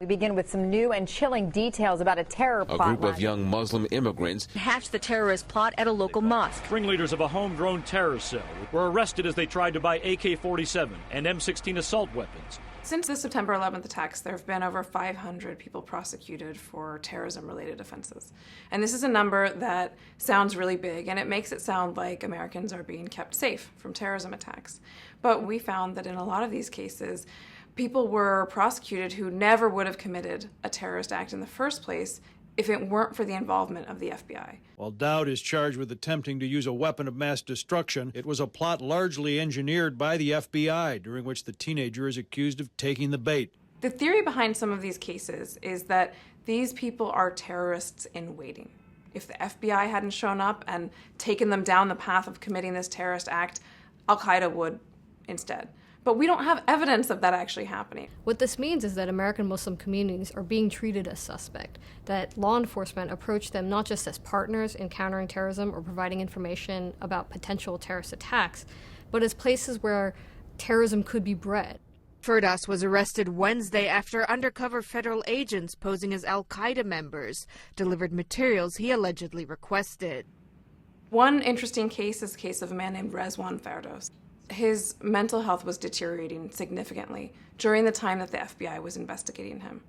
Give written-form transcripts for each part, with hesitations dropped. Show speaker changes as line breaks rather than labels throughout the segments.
We begin with some new and chilling details about a terror plot.
A group of young Muslim immigrants
hatched the terrorist plot at a local mosque.
Ringleaders of a homegrown terror cell were arrested as they tried to buy AK-47 and M16 assault weapons.
Since the September 11th attacks, there have been over 500 people prosecuted for terrorism-related offenses. And this is a number that sounds really big, and it makes it sound like Americans are being kept safe from terrorism attacks. But we found that in a lot of these cases, people were prosecuted who never would have committed a terrorist act in the first place if it weren't for the involvement of the FBI.
While Dowd is charged with attempting to use a weapon of mass destruction, it was a plot largely engineered by the FBI, during which the teenager is accused of taking the bait.
The theory behind some of these cases is that these people are terrorists in waiting. If the FBI hadn't shown up and taken them down the path of committing this terrorist act, Al-Qaeda would instead. But we don't have evidence of that actually happening.
What this means is that American Muslim communities are being treated as suspect, that law enforcement approach them not just as partners in countering terrorism or providing information about potential terrorist attacks, but as places where terrorism could be bred.
Firdas was arrested Wednesday after undercover federal agents posing as al-Qaeda members delivered materials he allegedly requested.
One interesting case is the case of a man named Rezwan Firdas. His mental health was deteriorating significantly during the time that the FBI was investigating him.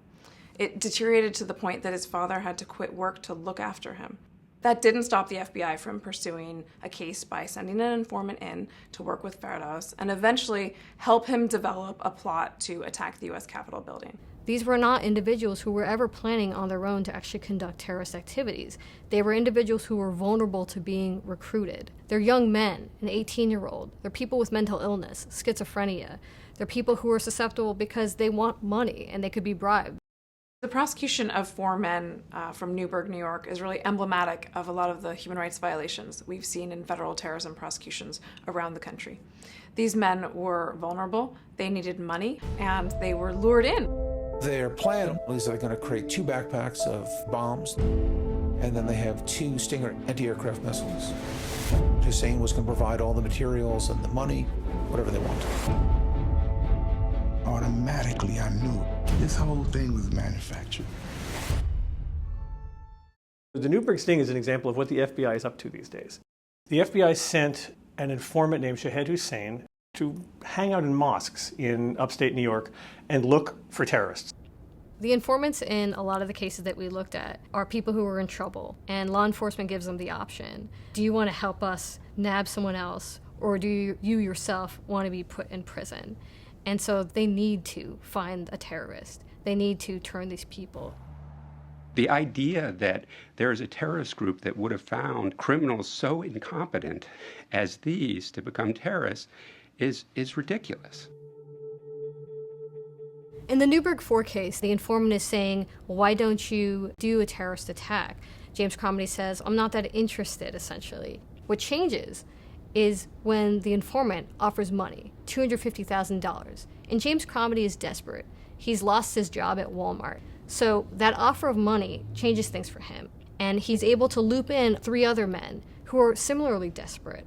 It deteriorated to the point that his father had to quit work to look after him. That didn't stop the FBI from pursuing a case by sending an informant in to work with Firdas and eventually help him develop a plot to attack the U.S. Capitol building.
These were not individuals who were ever planning on their own to actually conduct terrorist activities. They were individuals who were vulnerable to being recruited. They're young men, an 18-year-old. They're people with mental illness, schizophrenia. They're people who are susceptible because they want money and they could be bribed.
The prosecution of 4 men from Newburgh, New York is really emblematic of a lot of the human rights violations we've seen in federal terrorism prosecutions around the country. These men were vulnerable, they needed money, and they were lured in.
Their plan is they're going to create 2 backpacks of bombs, and then they have 2 Stinger anti-aircraft missiles. Hussein was going to provide all the materials and the money, whatever they wanted.
Automatically, I knew this whole thing was manufactured.
The Newburgh sting is an example of what the FBI is up to these days. The FBI sent an informant named Shahed Hussein to hang out in mosques in upstate New York and look for terrorists.
The informants in a lot of the cases that we looked at are people who are in trouble, and law enforcement gives them the option. Do you want to help us nab someone else, or do you yourself want to be put in prison? And so they need to find a terrorist. They need to turn these people.
The idea that there is a terrorist group that would have found criminals so incompetent as these to become terrorists is ridiculous.
In the Newburgh 4 case, the informant is saying, well, why don't you do a terrorist attack? James Cromedy says, I'm not that interested, essentially. What changes is when the informant offers money, $250,000. And James Cromedy is desperate. He's lost his job at Walmart. So that offer of money changes things for him. And he's able to loop in 3 other men who are similarly desperate.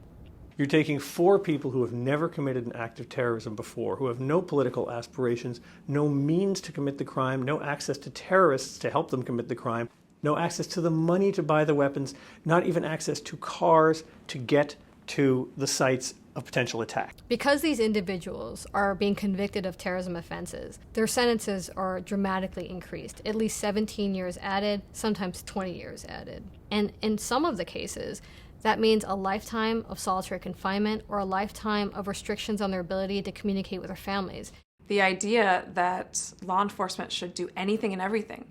You're taking 4 people who have never committed an act of terrorism before, who have no political aspirations, no means to commit the crime, no access to terrorists to help them commit the crime, no access to the money to buy the weapons, not even access to cars to get to the sites of potential attack.
Because these individuals are being convicted of terrorism offenses, their sentences are dramatically increased, at least 17 years added, sometimes 20 years added. And in some of the cases, that means a lifetime of solitary confinement or a lifetime of restrictions on their ability to communicate with their families.
The idea that law enforcement should do anything and everything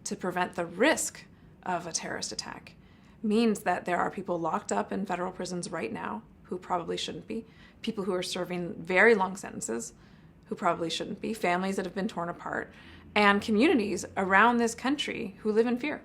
to prevent the risk of a terrorist attack means that there are people locked up in federal prisons right now who probably shouldn't be, people who are serving very long sentences who probably shouldn't be, families that have been torn apart, and communities around this country who live in fear.